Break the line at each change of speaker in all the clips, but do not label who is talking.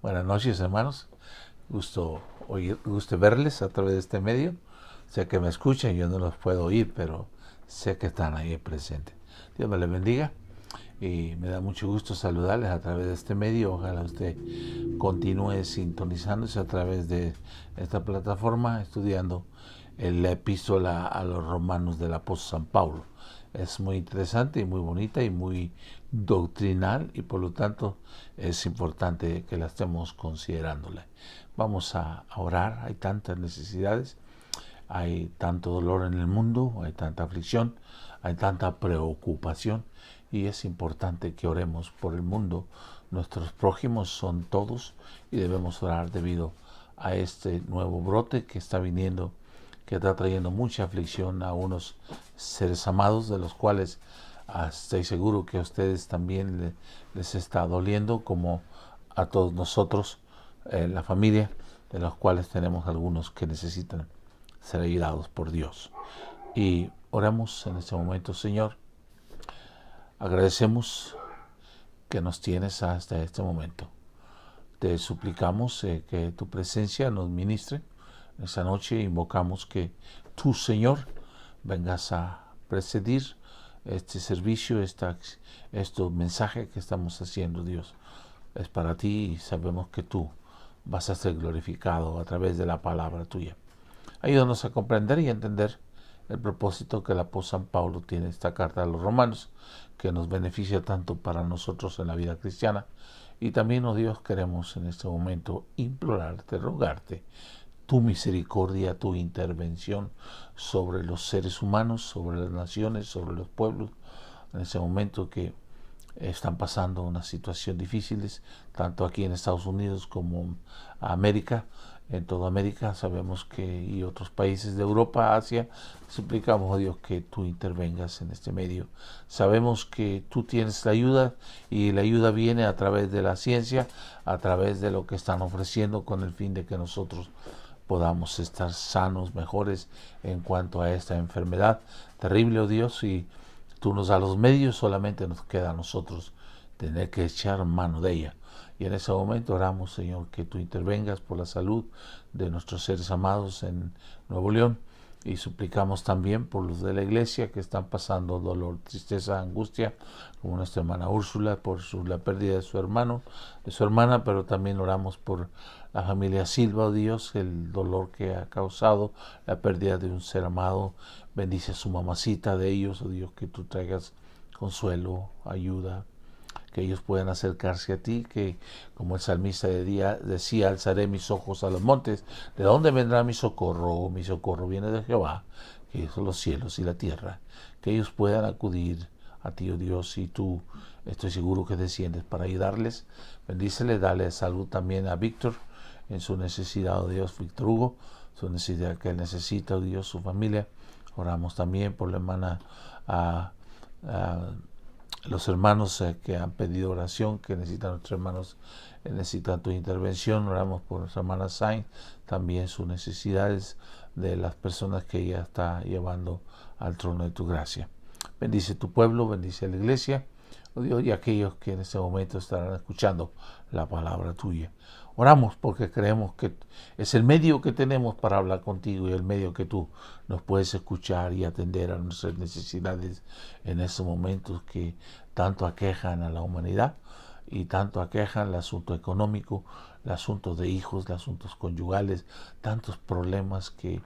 Buenas noches, hermanos. Gusto verles a través de este medio. Sé que me escuchan, yo no los puedo oír, pero sé que están ahí presentes. Dios me les bendiga y me da mucho gusto saludarles a través de este medio. Ojalá usted continúe sintonizándose a través de esta plataforma, estudiando la epístola a los romanos del apóstol San Pablo. Es muy interesante y muy bonita y muy doctrinal, y por lo tanto es importante que la estemos considerándola. Vamos a orar. Hay tantas necesidades, hay tanto dolor en el mundo, hay tanta aflicción, hay tanta preocupación, y es importante que oremos por el mundo. Nuestros prójimos son todos y debemos orar debido a este nuevo brote que está viniendo, que está trayendo mucha aflicción a unos seres amados, de los cuales estoy seguro que a ustedes también les está doliendo, como a todos nosotros, la familia, de los cuales tenemos algunos que necesitan ser ayudados por Dios. Y oramos en este momento. Señor, agradecemos que nos tienes hasta este momento. Te suplicamos que tu presencia nos ministre. Esta noche invocamos que tú, Señor, vengas a presidir este servicio, este mensaje que estamos haciendo, Dios. Es para ti y sabemos que tú vas a ser glorificado a través de la palabra tuya. Ayúdanos a comprender y entender el propósito que el apóstol San Pablo tiene esta carta a los romanos, que nos beneficia tanto para nosotros en la vida cristiana. Y también, oh Dios, queremos en este momento implorarte, rogarte tu misericordia, tu intervención sobre los seres humanos, sobre las naciones, sobre los pueblos, en ese momento que están pasando unas situaciones difíciles, tanto aquí en Estados Unidos como América. En toda América sabemos que, y otros países de Europa, Asia, suplicamos a Dios que tú intervengas en este medio. Sabemos que tú tienes la ayuda, y la ayuda viene a través de la ciencia, a través de lo que están ofreciendo, con el fin de que nosotros podamos estar sanos, mejores en cuanto a esta enfermedad terrible, oh Dios, y tú nos das los medios, solamente nos queda a nosotros tener que echar mano de ella. Y en ese momento oramos, Señor, que tú intervengas por la salud de nuestros seres amados en Nuevo León, y suplicamos también por los de la iglesia que están pasando dolor, tristeza, angustia, como nuestra hermana Úrsula, por la pérdida de su hermano, de su hermana, pero también oramos por la familia Silva, oh Dios, el dolor que ha causado la pérdida de un ser amado. Bendice a su mamacita de ellos, oh Dios, que tú traigas consuelo, ayuda, que ellos puedan acercarse a ti, que como el salmista decía, alzaré mis ojos a los montes. ¿De dónde vendrá mi socorro? Mi socorro viene de Jehová, que son los cielos y la tierra. Que ellos puedan acudir a ti, oh Dios, y tú estoy seguro que desciendes para ayudarles. Bendícele, dale salud también a Víctor en su necesidad, oh Dios, Víctor Hugo, su necesidad que él necesita, oh Dios, su familia. Oramos también por la hermana los hermanos que han pedido oración, que necesitan, nuestros hermanos necesitan tu intervención. Oramos por nuestra hermana Sainz, también sus necesidades, de las personas que ella está llevando al trono de tu gracia. Bendice tu pueblo, bendice a la iglesia, oh Dios, y a aquellos que en este momento estarán escuchando la palabra tuya. Oramos porque creemos que es el medio que tenemos para hablar contigo, y el medio que tú nos puedes escuchar y atender a nuestras necesidades en estos momentos que tanto aquejan a la humanidad, y tanto aquejan el asunto económico, el asunto de hijos, los asuntos conyugales, tantos problemas que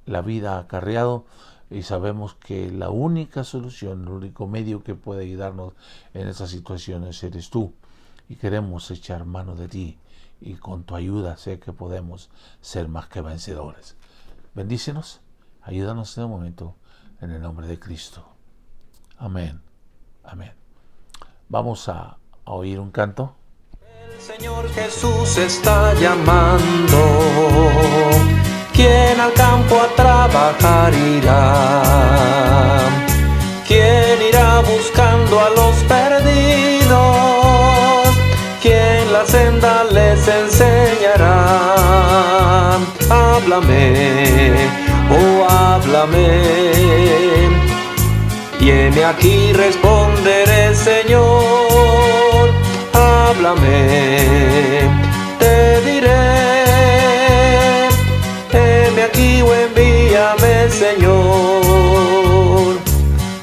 la vida ha acarreado. Y sabemos que la única solución, el único medio que puede ayudarnos en esas situaciones eres tú. Y queremos echar mano de ti, y con tu ayuda sé que podemos ser más que vencedores. Bendícenos, ayúdanos en el momento, en el nombre de Cristo. Amén. Amén. Vamos a oír un canto.
El Señor Jesús está llamando. ¿Quién al campo a trabajar irá? ¿Quién irá buscando a los perdidos? ¿Quién la senda les enseñará? Háblame, oh háblame, y heme aquí responderé, Señor. háblame, te diré, heme aquí o envíame, Señor.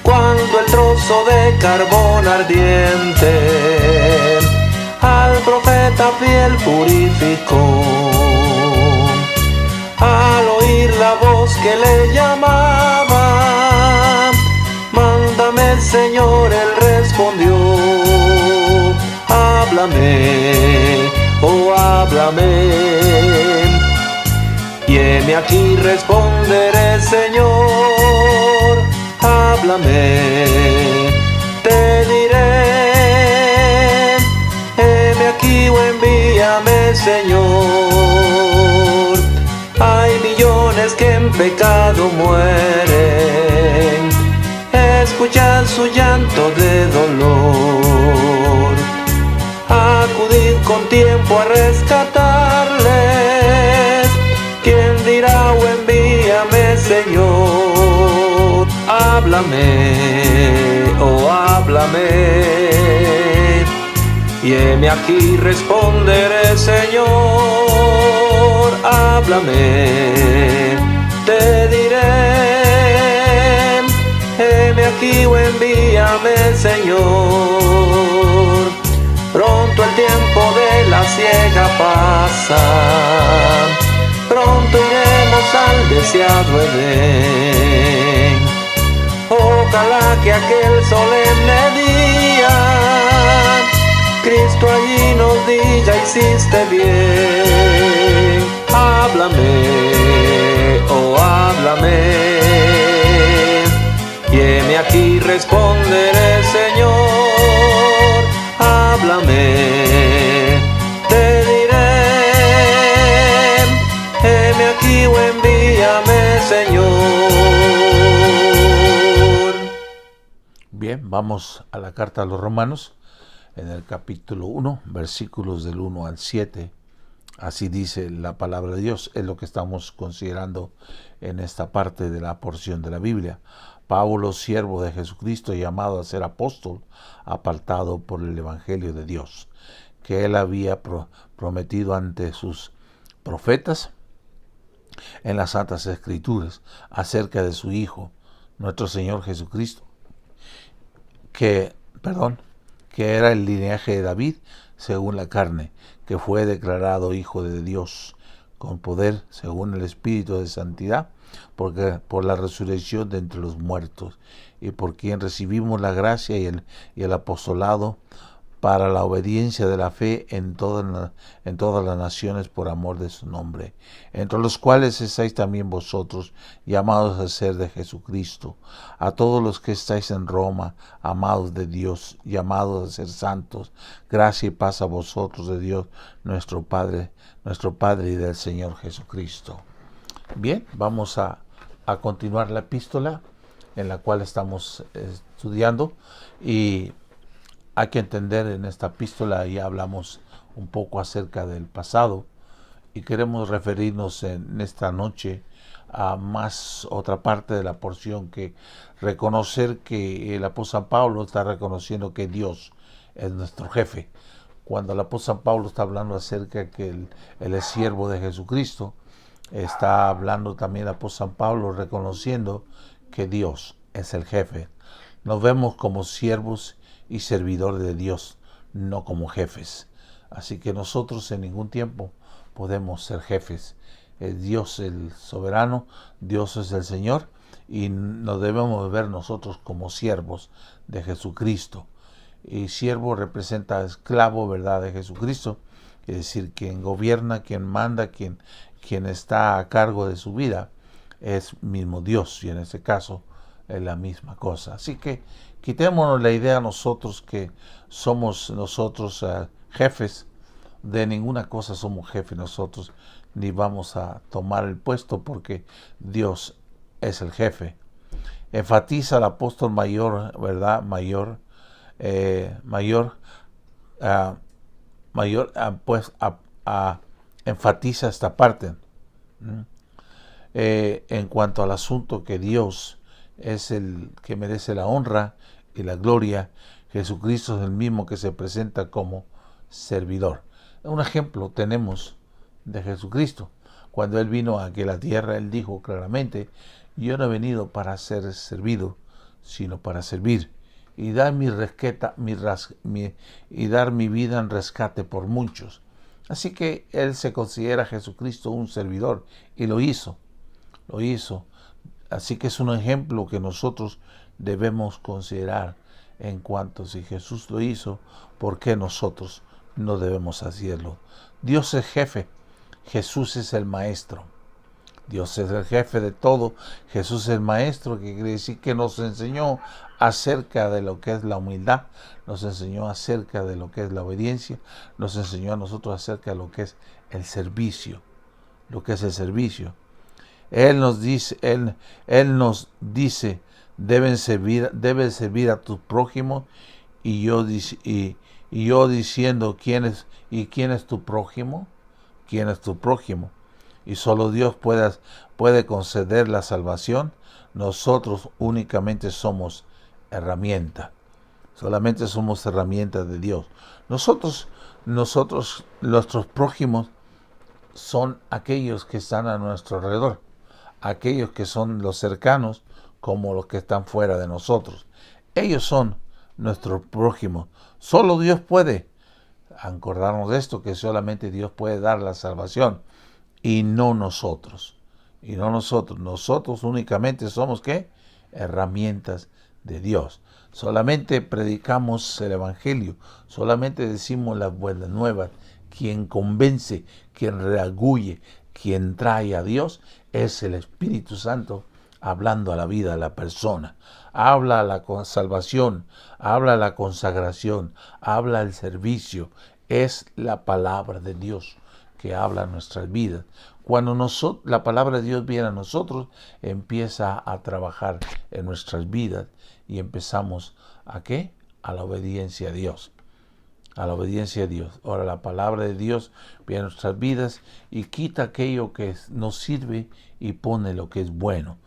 Cuando el trozo de carbón ardiente al profeta fiel purificó, al oír la voz que le llamaba, mándame, Señor, él respondió, háblame, oh háblame, y heme aquí responderé, Señor, háblame, te diré, heme aquí o envíame, Señor. Hay millones que en pecado mueren, escuchad su llanto de dolor, acudid con tiempo a rescatarles. ¿Quién dirá o envíame, Señor? Háblame, oh háblame, y heme aquí responderé, Señor, háblame, te diré, heme aquí o envíame, Señor. Pronto el tiempo de la siega pasa, pronto iremos al deseado Edén. Ojalá que aquel solemne día Cristo allí nos diga, hiciste bien. Háblame, oh háblame, y heme aquí responderé, Señor, háblame, te diré, heme aquí o envíame, Señor.
Bien, vamos a la carta a los Romanos, en el capítulo 1, versículos del 1 al 7. Así dice la palabra de Dios, es lo que estamos considerando en esta parte de la porción de la Biblia. Pablo, siervo de Jesucristo, llamado a ser apóstol, apartado por el Evangelio de Dios, que él había prometido ante sus profetas en las Santas Escrituras, acerca de su Hijo, nuestro Señor Jesucristo, que era el linaje de David, según la carne, que fue declarado Hijo de Dios, con poder, según el Espíritu de Santidad, porque por la resurrección de entre los muertos, y por quien recibimos la gracia y el apostolado para la obediencia de la fe en todas las naciones por amor de su nombre, entre los cuales estáis también vosotros, llamados a ser de Jesucristo, a todos los que estáis en Roma, amados de Dios, llamados a ser santos, gracia y paz a vosotros de Dios nuestro Padre y del Señor Jesucristo. Bien, vamos a continuar la epístola en la cual estamos estudiando, y hay que entender en esta epístola, ya hablamos un poco acerca del pasado, y queremos referirnos en esta noche a más otra parte de la porción, que reconocer que el apóstol Pablo está reconociendo que Dios es nuestro jefe. Cuando el apóstol Pablo está hablando acerca de que él es siervo de Jesucristo, está hablando también el apóstol Pablo reconociendo que Dios es el jefe. Nos vemos como siervos y servidores de Dios, no como jefes. Así que nosotros en ningún tiempo podemos ser jefes. Es Dios el soberano, Dios es el Señor, y nos debemos ver nosotros como siervos de Jesucristo. Y siervo representa esclavo, ¿verdad?, de Jesucristo, es decir, quien gobierna, quien manda, quien está a cargo de su vida, es mismo Dios, y en este caso es la misma cosa. Así que quitémonos la idea nosotros que somos nosotros jefes. De ninguna cosa somos jefes nosotros, ni vamos a tomar el puesto, porque Dios es el jefe. Enfatiza el apóstol mayor, ¿verdad? Enfatiza esta parte en cuanto al asunto que Dios es el que merece la honra y la gloria. Jesucristo es el mismo que se presenta como servidor. Un ejemplo tenemos de Jesucristo. Cuando Él vino aquí a la tierra, Él dijo claramente: yo no he venido para ser servido, sino para servir y dar y dar mi vida en rescate por muchos. Así que Él se considera a Jesucristo un servidor y lo hizo. Así que es un ejemplo que nosotros debemos considerar en cuanto si Jesús lo hizo, ¿por qué nosotros no debemos hacerlo? Dios es jefe, Jesús es el maestro. Dios es el jefe de todo, Jesús es el maestro, que quiere decir que nos enseñó acerca de lo que es la humildad, nos enseñó acerca de lo que es la obediencia, nos enseñó a nosotros acerca de lo que es el servicio, Él nos dice, debes servir a tu prójimo, y yo diciendo, ¿quién es tu prójimo? ¿Quién es tu prójimo? Y solo Dios puede conceder la salvación. Nosotros únicamente somos herramienta. Solamente somos herramientas de Dios. Nuestros prójimos son aquellos que están a nuestro alrededor, aquellos que son los cercanos como los que están fuera de nosotros. Ellos son nuestros prójimos. Solo Dios puede acordarnos de esto, que solamente Dios puede dar la salvación y no nosotros. Nosotros únicamente somos ¿qué? Herramientas de Dios. Solamente predicamos el Evangelio, solamente decimos las buenas nuevas. Quien convence, quien redarguye, quien trae a Dios es el Espíritu Santo hablando a la vida de la persona. Habla la salvación, habla la consagración, habla el servicio. Es la palabra de Dios que habla en nuestras vidas. Cuando la palabra de Dios viene a nosotros, empieza a trabajar en nuestras vidas y empezamos ¿a qué? A la obediencia a Dios. A la obediencia a Dios. Ahora la palabra de Dios viene a nuestras vidas y quita aquello que nos sirve y pone lo que es bueno.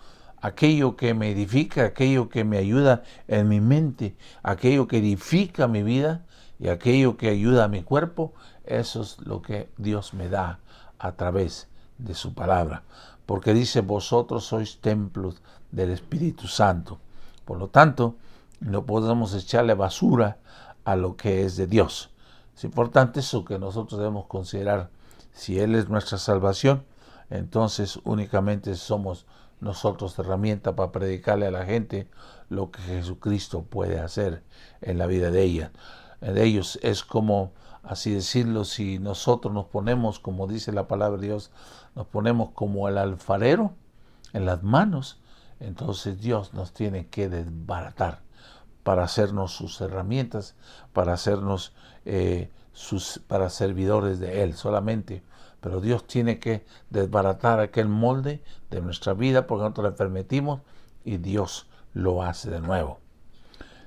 Aquello que me edifica, aquello que me ayuda en mi mente, aquello que edifica mi vida y aquello que ayuda a mi cuerpo, eso es lo que Dios me da a través de su palabra. Porque dice, vosotros sois templos del Espíritu Santo. Por lo tanto, no podemos echarle basura a lo que es de Dios. Es importante eso, que nosotros debemos considerar. Si Él es nuestra salvación, entonces únicamente somos nosotros herramienta para predicarle a la gente lo que Jesucristo puede hacer en la vida de ellos. Es como, así decirlo, si nosotros nos ponemos, como dice la palabra de Dios, nos ponemos como el alfarero en las manos, entonces Dios nos tiene que desbaratar para hacernos sus herramientas, para hacernos para servidores de Él solamente. Pero Dios tiene que desbaratar aquel molde de nuestra vida porque nosotros le permitimos y Dios lo hace de nuevo.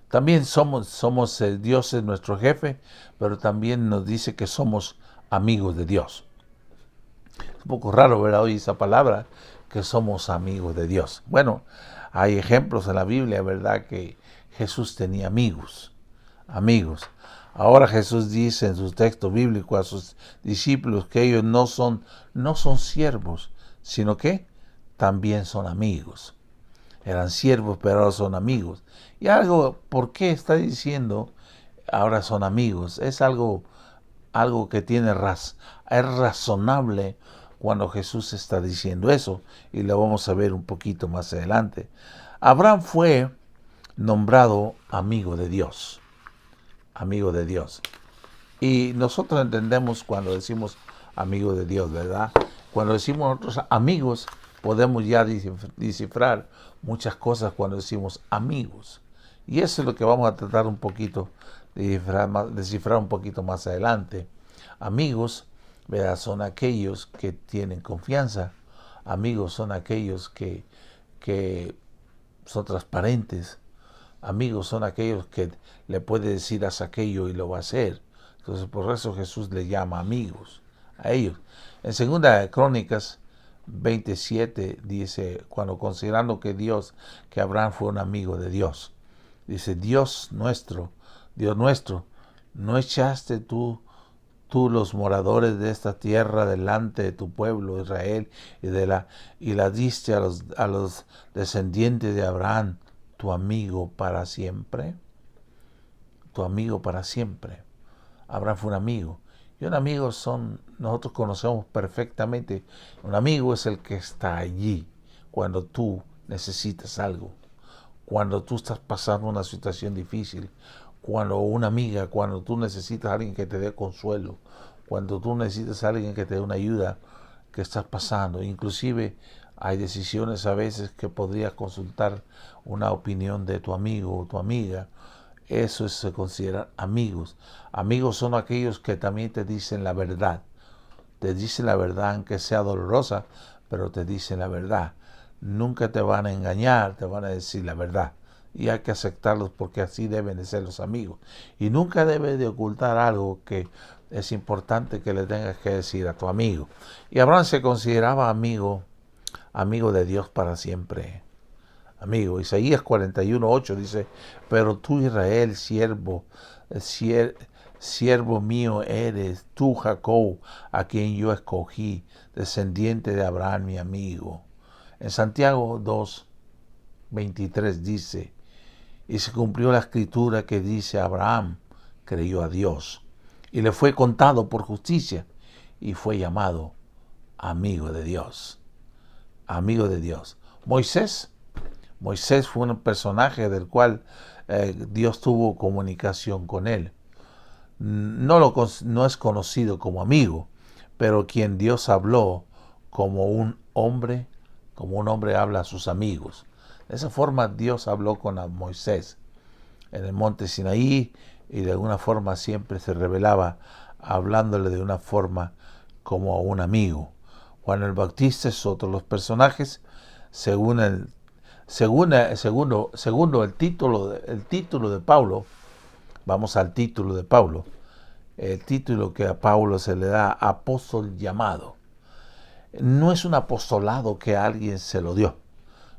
También Dios es nuestro jefe, pero también nos dice que somos amigos de Dios. Es un poco raro, ¿verdad? Hoy esa palabra, que somos amigos de Dios. Bueno, hay ejemplos en la Biblia, ¿verdad? Que Jesús tenía amigos. Ahora Jesús dice en su texto bíblico a sus discípulos que ellos no son siervos, sino que también son amigos. Eran siervos, pero ahora son amigos. Y ¿por qué está diciendo ahora son amigos? Es algo que es razonable cuando Jesús está diciendo eso, y lo vamos a ver un poquito más adelante. Abraham fue nombrado amigo de Dios. Y nosotros entendemos cuando decimos amigo de Dios, ¿verdad? Cuando decimos nosotros amigos, podemos ya descifrar muchas cosas cuando decimos amigos. Y eso es lo que vamos a tratar un poquito de descifrar un poquito más adelante. Amigos, ¿verdad? Son aquellos que tienen confianza. Amigos son aquellos que son transparentes. Amigos son aquellos que le puede decir haz aquello y lo va a hacer. Entonces por eso Jesús le llama amigos a ellos. En 2 Crónicas 27 dice, cuando considerando que Abraham fue un amigo de Dios, dice, Dios nuestro, no echaste tú tú los moradores de esta tierra delante de tu pueblo Israel y la diste a los descendientes de Abraham, tu amigo para siempre. Tu amigo para siempre. Abraham fue un amigo. Y un amigo nosotros conocemos perfectamente. Un amigo es el que está allí cuando tú necesitas algo, cuando tú estás pasando una situación difícil, cuando tú necesitas a alguien que te dé consuelo, cuando tú necesitas a alguien que te dé una ayuda que estás pasando. Inclusive hay decisiones a veces que podrías consultar una opinión de tu amigo o tu amiga. Eso se consideran amigos. Amigos son aquellos que también te dicen la verdad. Te dicen la verdad aunque sea dolorosa, pero te dicen la verdad. Nunca te van a engañar, te van a decir la verdad. Y hay que aceptarlos porque así deben de ser los amigos. Y nunca debes de ocultar algo que es importante que le tengas que decir a tu amigo. Y Abraham se consideraba amigo de Dios para siempre. Amigo, Isaías 41:8 dice, pero tú Israel, siervo mío eres, tú Jacob, a quien yo escogí, descendiente de Abraham, mi amigo. En Santiago 2:23 dice, y se cumplió la escritura que dice, Abraham creyó a Dios, y le fue contado por justicia, y fue llamado amigo de Dios. Amigo de Dios. Moisés fue un personaje del cual Dios tuvo comunicación con él. No es conocido como amigo, pero quien Dios habló como un hombre habla a sus amigos. De esa forma Dios habló con Moisés en el monte Sinaí y de alguna forma siempre se revelaba hablándole de una forma como a un amigo. Juan el Bautista es otro de los personajes, segundo el título de Pablo. Vamos al título de Pablo. El título que a Pablo se le da, apóstol llamado. No es un apostolado que a alguien se lo dio.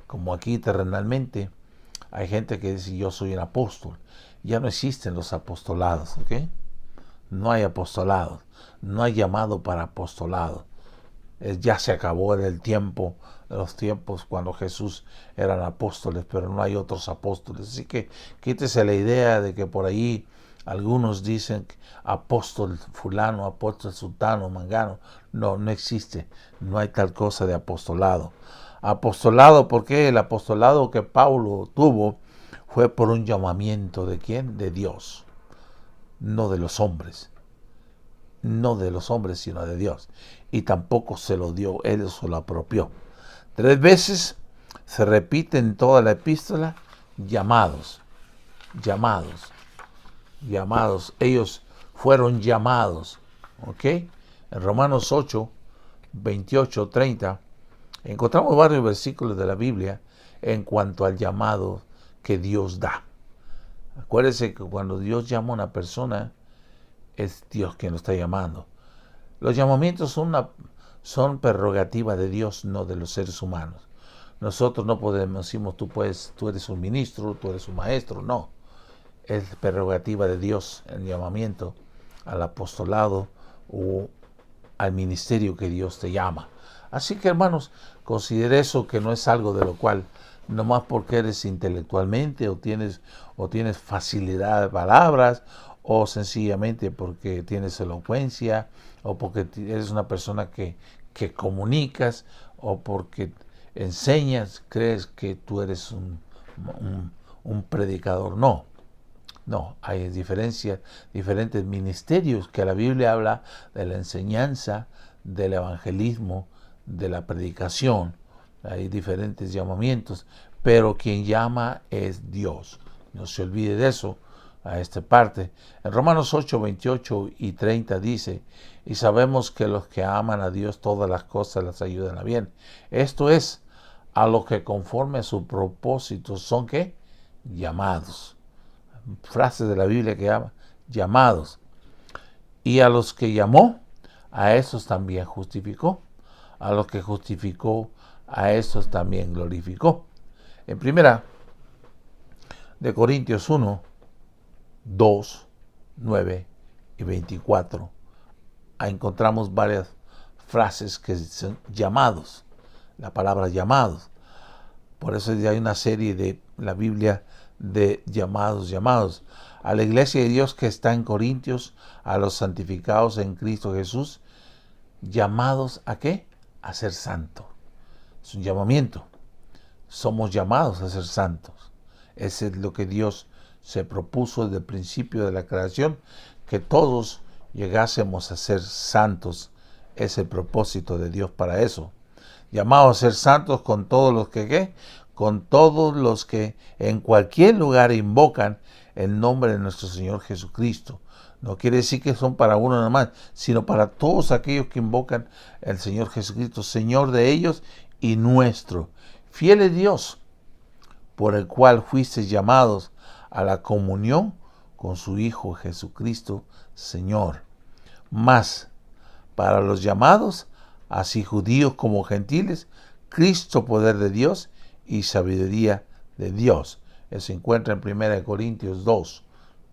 Como aquí terrenalmente hay gente que dice yo soy un apóstol. Ya no existen los apostolados, ¿ok? No hay apostolados. No hay llamado para apostolado. Ya se acabó en los tiempos cuando Jesús eran apóstoles, pero no hay otros apóstoles. Así que quítese la idea de que por ahí algunos dicen apóstol fulano, apóstol sultano, mangano. No existe. No hay tal cosa de apostolado. Apostolado, ¿por qué? El apostolado que Pablo tuvo fue por un llamamiento ¿de quién? De Dios, no de los hombres. No de los hombres, sino de Dios. Y tampoco se lo dio, él se lo apropió. 3 veces se repite en toda la epístola, llamados. Ellos fueron llamados. ¿Ok? En Romanos 8, 28, 30, encontramos varios versículos de la Biblia en cuanto al llamado que Dios da. Acuérdense que cuando Dios llama a una persona, es Dios quien lo está llamando. Los llamamientos son prerrogativa de Dios, no de los seres humanos. Nosotros no podemos decir, tú eres un ministro, tú eres un maestro, no. Es prerrogativa de Dios el llamamiento al apostolado o al ministerio que Dios te llama. Así que, hermanos, considere eso que no es algo de lo cual, nomás porque eres intelectualmente o tienes facilidad de palabras, o sencillamente porque tienes elocuencia, o porque eres una persona que comunicas, o porque enseñas, crees que tú eres un predicador. No, hay diferentes ministerios que la Biblia habla de la enseñanza, del evangelismo, de la predicación. Hay diferentes llamamientos, pero quien llama es Dios. No se olvide de eso a esta parte. En Romanos 8, 28 y 30 dice, y sabemos que los que aman a Dios todas las cosas las ayudan a bien. Esto es, a los que conforme a su propósito son ¿qué? Llamados. Frase de la Biblia que llama, llamados. Y a los que llamó, a esos también justificó. A los que justificó, a esos también glorificó. En primera de Corintios 1, 2, 9 y 24 encontramos varias frases que son llamados, la palabra llamados. Por eso hay una serie de la Biblia de llamados. A la iglesia de Dios que está en Corintios, a los santificados en Cristo Jesús, llamados ¿a qué? A ser santos. Es un llamamiento. Somos llamados a ser santos. Ese es lo que Dios se propuso desde el principio de la creación, que todos llegásemos a ser santos. Es el propósito de Dios para eso. Llamados a ser santos con todos los que ¿qué? Con todos los que en cualquier lugar invocan el nombre de nuestro Señor Jesucristo. No quiere decir que son para uno nada más, sino para todos aquellos que invocan al Señor Jesucristo, Señor de ellos y nuestro. Fiel es Dios, por el cual fuisteis llamados a la comunión con su Hijo Jesucristo, Señor. Mas, para los llamados, así judíos como gentiles, Cristo poder de Dios y sabiduría de Dios. Eso se encuentra en 1 Corintios 2,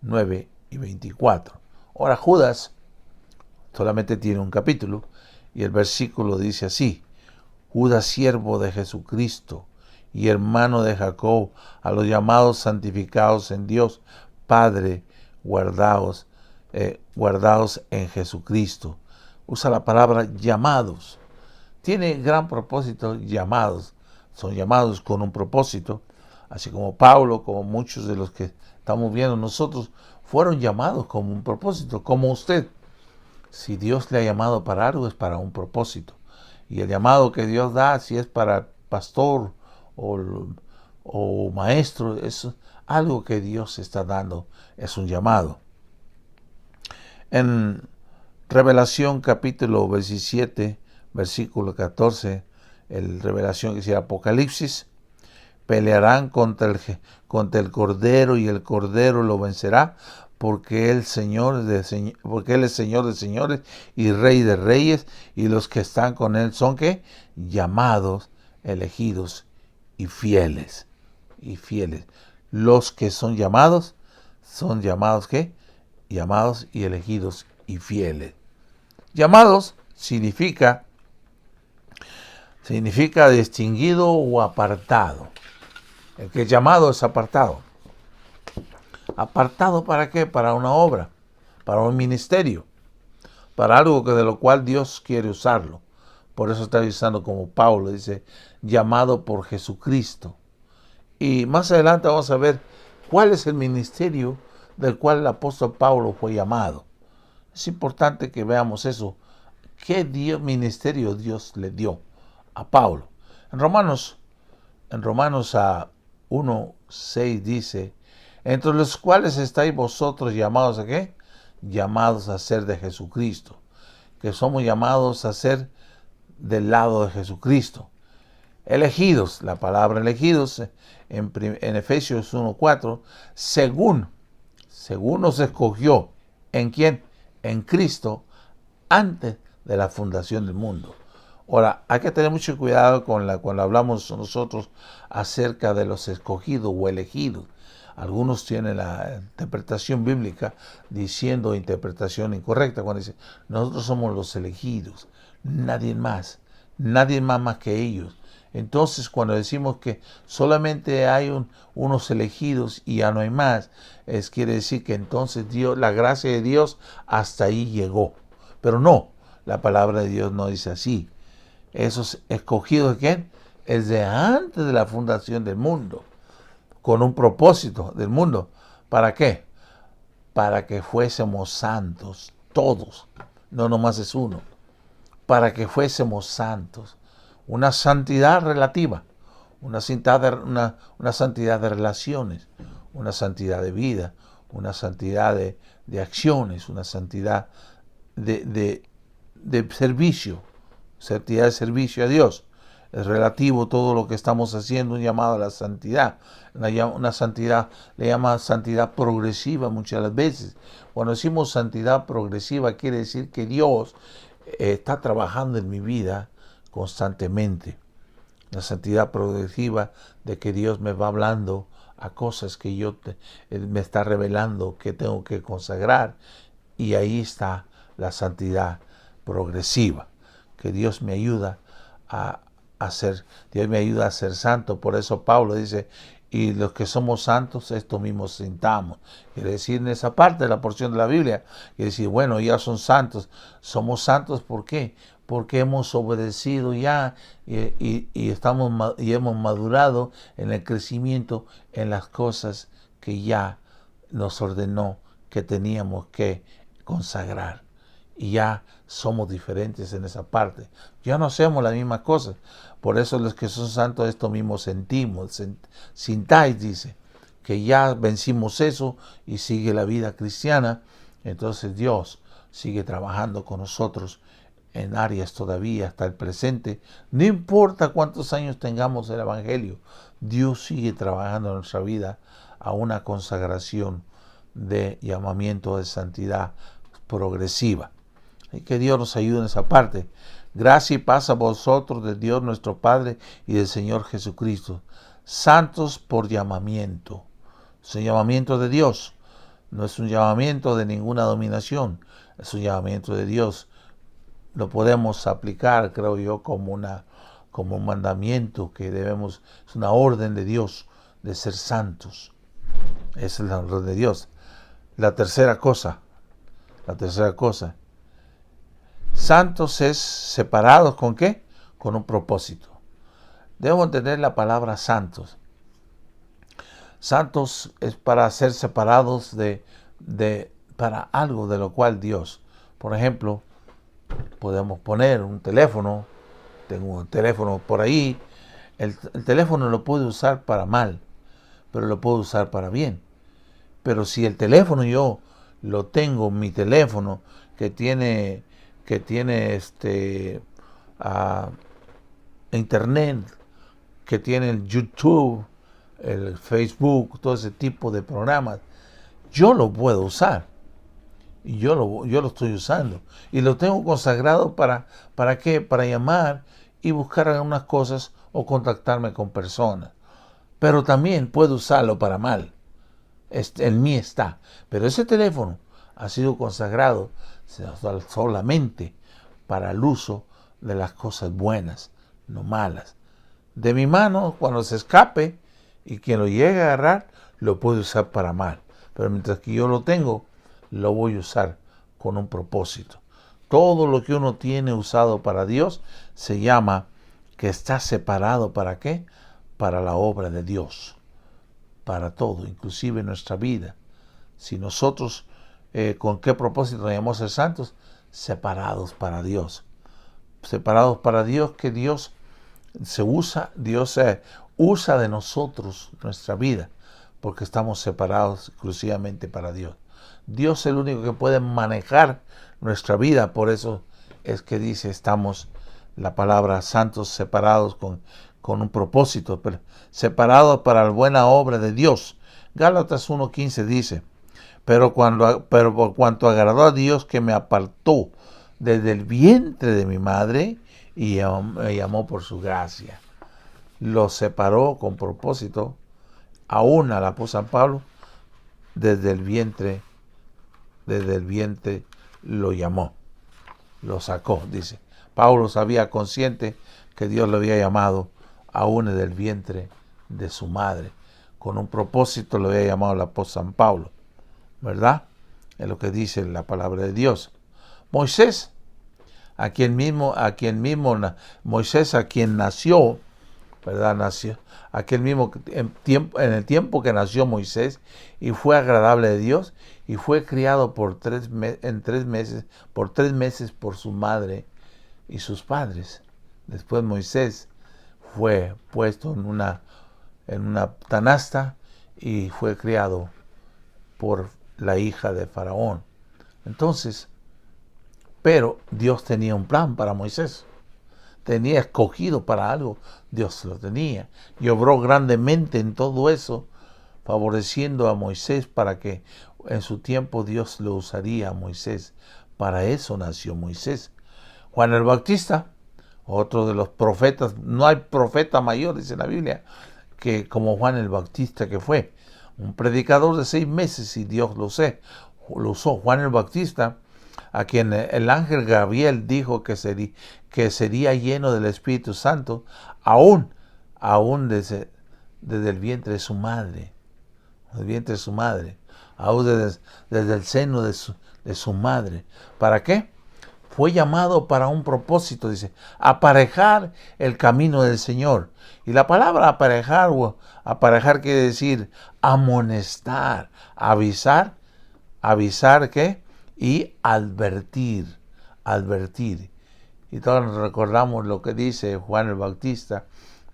9 y 24. Ahora Judas solamente tiene un capítulo y el versículo dice así: Judas, siervo de Jesucristo y hermano de Jacob, a los llamados santificados en Dios, Padre, guardados en Jesucristo. Usa la palabra llamados. Tiene gran propósito, llamados. Son llamados con un propósito, así como Pablo, como muchos de los que estamos viendo nosotros, fueron llamados con un propósito, como usted. Si Dios le ha llamado para algo, es para un propósito. Y el llamado que Dios da, si es para pastor o maestro, es algo que Dios está dando, es un llamado. En Revelación capítulo 17, versículo 14, el Revelación que dice Apocalipsis, pelearán contra el Cordero y el Cordero lo vencerá, porque él es Señor de señores y Rey de reyes, y los que están con él son ¿qué? Llamados, elegidos y fieles. Los que son llamados ¿qué? Llamados y elegidos y fieles. Llamados significa distinguido o apartado. El que es llamado es apartado. ¿Apartado para qué? Para una obra, para un ministerio, para algo de lo cual Dios quiere usarlo. Por eso está usando como Pablo, dice, llamado por Jesucristo. Y más adelante vamos a ver cuál es el ministerio del cual el apóstol Pablo fue llamado. Es importante que veamos eso. ¿Qué ministerio Dios le dio a Pablo? En Romanos 1:6 dice, entre los cuales estáis vosotros llamados ¿a qué? Llamados a ser de Jesucristo. Que somos llamados a ser del lado de Jesucristo. Elegidos, la palabra elegidos en Efesios 1:4, según nos escogió. ¿En quién? En Cristo, antes de la fundación del mundo. Ahora, hay que tener mucho cuidado cuando hablamos nosotros acerca de los escogidos o elegidos. Algunos tienen la interpretación bíblica diciendo interpretación incorrecta cuando dicen, nosotros somos los elegidos, nadie más más que ellos. Entonces, cuando decimos que solamente hay unos elegidos y ya no hay más, quiere decir que entonces Dios, la gracia de Dios hasta ahí llegó. Pero no, la palabra de Dios no dice así. Esos escogidos, ¿quién? Es de antes de la fundación del mundo, con un propósito del mundo. ¿Para qué? Para que fuésemos santos, todos, no nomás es uno. Para que fuésemos santos. Una santidad relativa, una santidad de relaciones, una santidad de vida, una santidad de acciones, una santidad de servicio, santidad de servicio a Dios. Es relativo todo lo que estamos haciendo, un llamado a la santidad. Una santidad, le llama santidad progresiva muchas de las veces. Cuando decimos santidad progresiva, quiere decir que Dios está trabajando en mi vida constantemente. La santidad progresiva de que Dios me va hablando a cosas que me está revelando que tengo que consagrar. Y ahí está la santidad progresiva, que Dios me ayuda Dios me ayuda a ser santo. Por eso Pablo dice, y los que somos santos, esto mismo sintamos. Quiere decir, en esa parte de la porción de la Biblia, quiere decir, bueno, ya son santos. Somos santos, ¿por qué? Porque hemos obedecido ya y hemos madurado en el crecimiento en las cosas que ya nos ordenó que teníamos que consagrar. Y ya somos diferentes en esa parte. Ya no hacemos las mismas cosas. Por eso los que son santos esto mismo sentimos. Sintáis, dice, que ya vencimos eso y sigue la vida cristiana. Entonces Dios sigue trabajando con nosotros en áreas todavía hasta el presente. No importa cuántos años tengamos el Evangelio, Dios sigue trabajando en nuestra vida a una consagración de llamamiento de santidad progresiva. Y que Dios nos ayude en esa parte. Gracia y paz a vosotros de Dios nuestro Padre y del Señor Jesucristo. Santos por llamamiento. Es un llamamiento de Dios. No es un llamamiento de ninguna dominación. Es un llamamiento de Dios. Lo podemos aplicar, creo yo, como un mandamiento que debemos. Es una orden de Dios de ser santos. Esa es la orden de Dios. La tercera cosa. Santos es separados ¿con qué? Con un propósito. Debemos entender la palabra santos. Santos es para ser separados para algo de lo cual Dios. Por ejemplo, podemos poner un teléfono. Tengo un teléfono por ahí. El teléfono lo puedo usar para mal, pero lo puedo usar para bien. Pero si el teléfono yo lo tengo, mi teléfono que tiene internet, que tiene el YouTube, el Facebook, todo ese tipo de programas, yo lo puedo usar. Y yo lo estoy usando. Y lo tengo consagrado ¿para qué? Para llamar y buscar algunas cosas o contactarme con personas. Pero también puedo usarlo para mal. En mí está. Pero ese teléfono ha sido consagrado solamente para el uso de las cosas buenas, no malas. De mi mano, cuando se escape y quien lo llegue a agarrar, lo puede usar para mal. Pero mientras que yo lo tengo, lo voy a usar con un propósito. Todo lo que uno tiene usado para Dios se llama que está separado ¿para qué? Para la obra de Dios. Para todo, inclusive nuestra vida. Si nosotros, ¿con qué propósito llamamos a ser santos? Separados para Dios. Separados para Dios, que Dios usa de nosotros nuestra vida, porque estamos separados exclusivamente para Dios. Dios es el único que puede manejar nuestra vida, por eso es que dice, estamos, la palabra santos, separados con un propósito, pero separados para la buena obra de Dios. Gálatas 1:15 dice, pero por cuanto agradó a Dios que me apartó desde el vientre de mi madre y me llamó por su gracia. Lo separó con propósito, aún al apóstol San Pablo, desde el vientre lo llamó, lo sacó, dice. Pablo sabía consciente que Dios lo había llamado aún desde el vientre de su madre. Con un propósito lo había llamado el apóstol San Pablo, ¿verdad? Es lo que dice la palabra de Dios. Moisés, a quien nació, ¿verdad? Nació aquel mismo en el tiempo que nació Moisés y fue agradable de Dios y fue criado por 3 meses por su madre y sus padres. Después Moisés fue puesto en una canasta y fue criado por la hija de Faraón. Entonces, pero Dios tenía un plan para Moisés. Tenía escogido para algo, Dios lo tenía. Y obró grandemente en todo eso, favoreciendo a Moisés para que en su tiempo Dios lo usaría a Moisés. Para eso nació Moisés. Juan el Bautista, otro de los profetas, no hay profeta mayor, dice la Biblia, que como Juan el Bautista, que fue un predicador de 6 meses y Dios lo usó. Juan el Bautista a quien el ángel Gabriel dijo que sería lleno del Espíritu Santo, aún desde el vientre de su madre, aún desde el seno de su madre. ¿Para qué? Fue llamado para un propósito, dice, aparejar el camino del Señor. Y la palabra aparejar quiere decir amonestar, avisar ¿qué? Y advertir. Y todos recordamos lo que dice Juan el Bautista,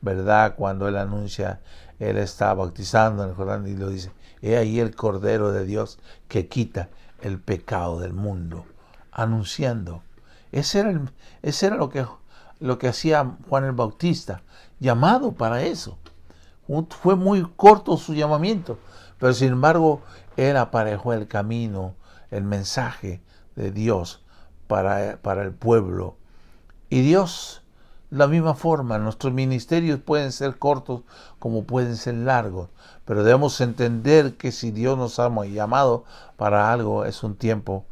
¿verdad? Cuando él anuncia, él está bautizando en el Jordán y lo dice, he ahí el Cordero de Dios que quita el pecado del mundo, anunciando. Ese era lo que hacía Juan el Bautista, llamado para eso. Fue muy corto su llamamiento, pero sin embargo, él aparejó el camino, el mensaje de Dios para el pueblo. Y Dios, de la misma forma, nuestros ministerios pueden ser cortos como pueden ser largos, pero debemos entender que si Dios nos ha llamado para algo, es un tiempo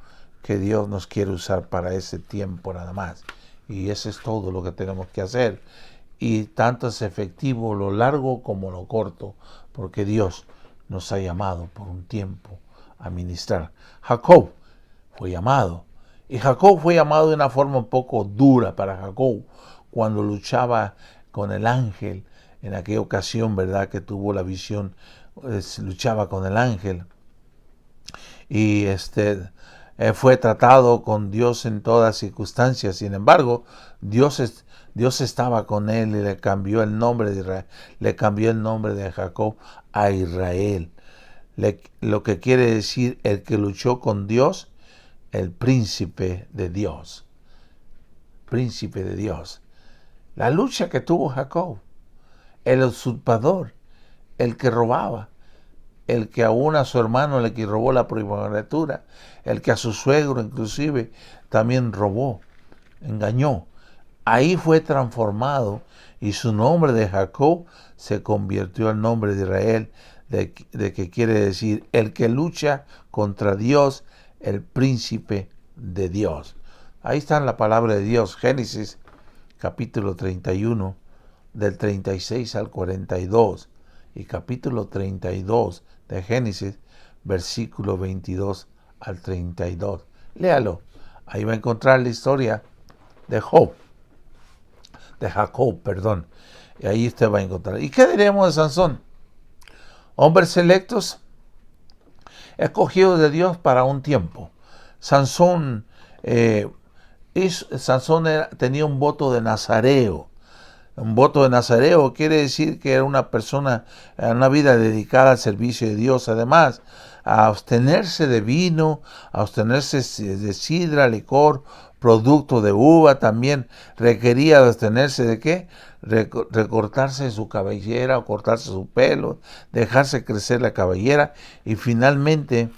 que Dios nos quiere usar para ese tiempo nada más. Y eso es todo lo que tenemos que hacer. Y tanto es efectivo lo largo como lo corto, porque Dios nos ha llamado por un tiempo a ministrar. Jacob fue llamado. Y Jacob fue llamado de una forma un poco dura para Jacob, cuando luchaba con el ángel, en aquella ocasión, ¿verdad?, que tuvo la visión, luchaba con el ángel. Y fue tratado con Dios en todas circunstancias. Sin embargo, Dios estaba con él y le cambió el nombre de Israel, le cambió el nombre de Jacob a Israel. Lo que quiere decir el que luchó con Dios, el príncipe de Dios. Príncipe de Dios. La lucha que tuvo Jacob, el usurpador, el que robaba, el que aún a su hermano le robó la primogenitura, el que a su suegro inclusive también robó, engañó. Ahí fue transformado y su nombre de Jacob se convirtió en nombre de Israel, de que quiere decir el que lucha contra Dios, el príncipe de Dios. Ahí está la palabra de Dios, Génesis capítulo 31, del 36 al 42, y capítulo 32 de Génesis, versículo 22 al 32. Léalo, ahí va a encontrar la historia de Jacob, perdón. Y ahí usted va a encontrar. ¿Y qué diremos de Sansón? Hombres selectos, escogidos de Dios para un tiempo. Sansón tenía un voto de nazareo. Un voto de nazareo quiere decir que era una persona, una vida dedicada al servicio de Dios. Además, a abstenerse de vino, a abstenerse de sidra, licor, producto de uva. También requería abstenerse de ¿qué? Recortarse su cabellera o cortarse su pelo, dejarse crecer la cabellera y finalmente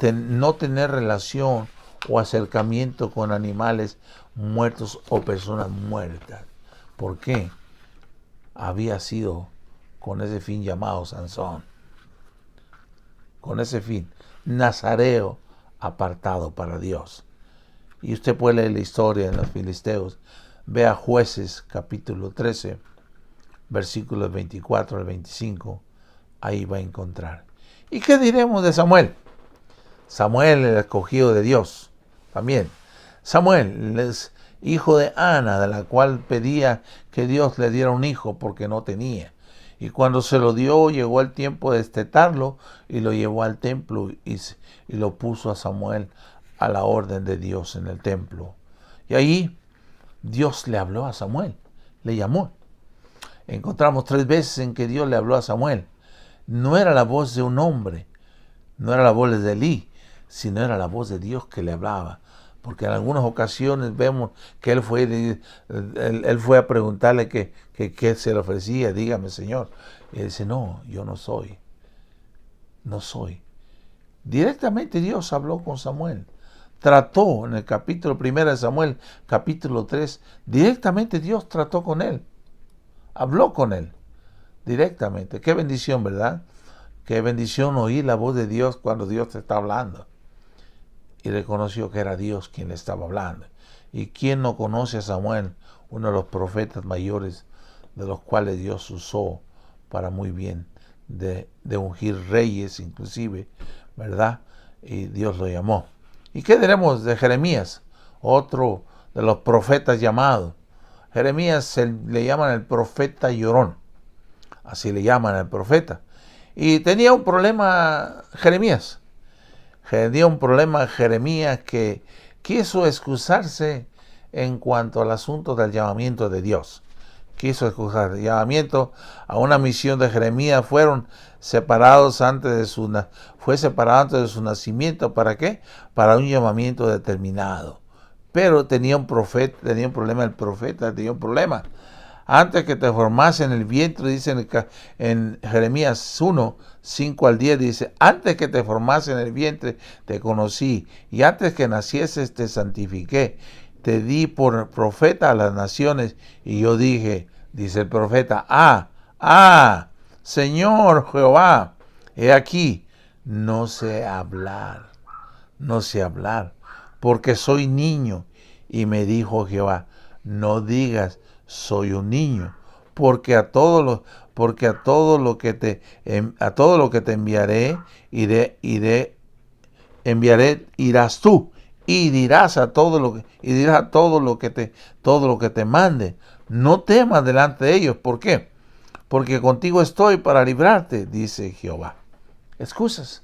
no tener relación o acercamiento con animales muertos o personas muertas. ¿Por qué? Había sido con ese fin llamado Sansón. Con ese fin, nazareo apartado para Dios. Y usted puede leer la historia en los Filisteos. Vea Jueces capítulo 13, versículos 24 al 25. Ahí va a encontrar. ¿Y qué diremos de Samuel? Samuel, el escogido de Dios. También. Samuel es hijo de Ana, de la cual pedía que Dios le diera un hijo porque no tenía. Y cuando se lo dio, llegó el tiempo de destetarlo y lo llevó al templo y lo puso a Samuel a la orden de Dios en el templo. Y ahí Dios le habló a Samuel, le llamó. Encontramos 3 veces en que Dios le habló a Samuel. No era la voz de un hombre, no era la voz de Elí, sino era la voz de Dios que le hablaba. Porque en algunas ocasiones vemos que él fue a preguntarle qué se le ofrecía. Dígame, Señor. Y él dice, no, yo no soy. No soy. Directamente Dios habló con Samuel. Trató en el capítulo 1 de Samuel, capítulo 3, directamente Dios trató con él. Habló con él directamente. Qué bendición, ¿verdad? Qué bendición oír la voz de Dios cuando Dios te está hablando. y reconoció que era Dios quien le estaba hablando. ¿Y quién no conoce a Samuel, uno de los profetas mayores de los cuales Dios usó para muy bien de ungir reyes inclusive, ¿verdad? Y Dios lo llamó. ¿Y qué diremos de Jeremías? Otro de los profetas llamados. Jeremías le llaman el profeta llorón. Así le llaman al profeta. Y tenía un problema Jeremías. Tenía un problema Jeremías que quiso excusarse en cuanto al asunto del llamamiento de Dios. Quiso excusar el llamamiento a una misión de Jeremías. Fue separado antes de su nacimiento. ¿Para qué? Para un llamamiento determinado. Pero tenía un problema el profeta, tenía un problema. Antes que te formase en el vientre, dice en Jeremías 1, 5 al 10, dice, antes que te formase en el vientre te conocí, y antes que nacieses te santifiqué, te di por profeta a las naciones, y yo dije, dice el profeta, Señor Jehová, he aquí, no sé hablar, porque soy niño. Y me dijo Jehová, no digas, soy un niño, porque a todo lo que te enviaré, irás tú, y dirás a todo lo que te mande. No temas delante de ellos. ¿Por qué? Porque contigo estoy para librarte, dice Jehová. Excusas,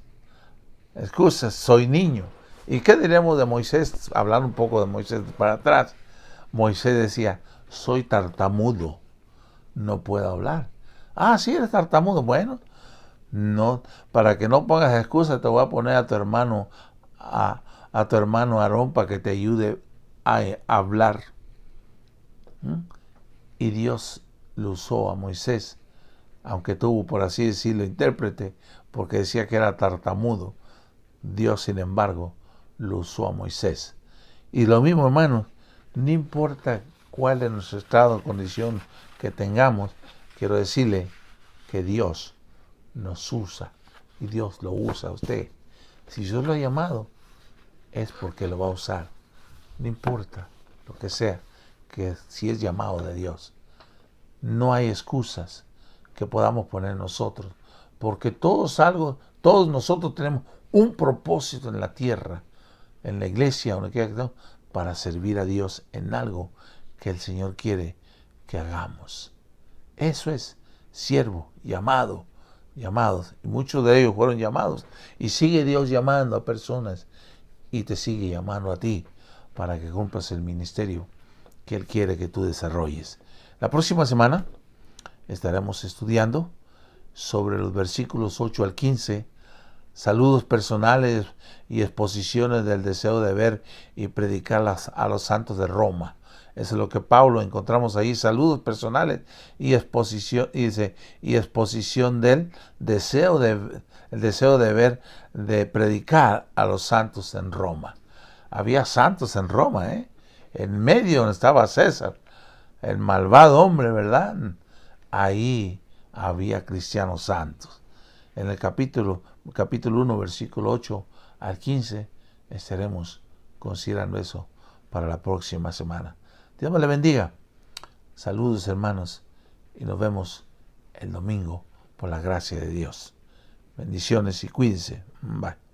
soy niño. ¿Y qué diremos de Moisés? Hablar un poco de Moisés para atrás. Moisés decía, soy tartamudo, no puedo hablar. Sí, eres tartamudo. Bueno, no, para que no pongas excusas, te voy a poner a tu hermano Aarón para que te ayude a hablar. Y Dios lo usó a Moisés, aunque tuvo, por así decirlo, intérprete, porque decía que era tartamudo. Dios, sin embargo, lo usó a Moisés. Y lo mismo, hermanos, no importa cuál es nuestro estado o condición que tengamos, quiero decirle que Dios nos usa y Dios lo usa a usted. Si Dios lo ha llamado, es porque lo va a usar. No importa lo que sea, que si es llamado de Dios. No hay excusas que podamos poner nosotros, porque todos nosotros tenemos un propósito en la tierra, en la iglesia, donde quiera que estemos, para servir a Dios en algo que el Señor quiere que hagamos. Eso es siervo, llamados. Y muchos de ellos fueron llamados. Y sigue Dios llamando a personas y te sigue llamando a ti para que cumplas el ministerio que Él quiere que tú desarrolles. La próxima semana estaremos estudiando sobre los versículos 8 al 15, saludos personales y exposiciones del deseo de ver y predicar a los santos de Roma. Eso es lo que Pablo encontramos ahí, saludos personales y exposición, y exposición del deseo de ver, de predicar a los santos en Roma. Había santos en Roma, en medio donde estaba César, el malvado hombre, ¿verdad? Ahí había cristianos santos. En el capítulo 1, versículo 8 al 15, estaremos considerando eso para la próxima semana. Dios me le bendiga. Saludos, hermanos, y nos vemos el domingo por la gracia de Dios. Bendiciones y cuídense. Bye.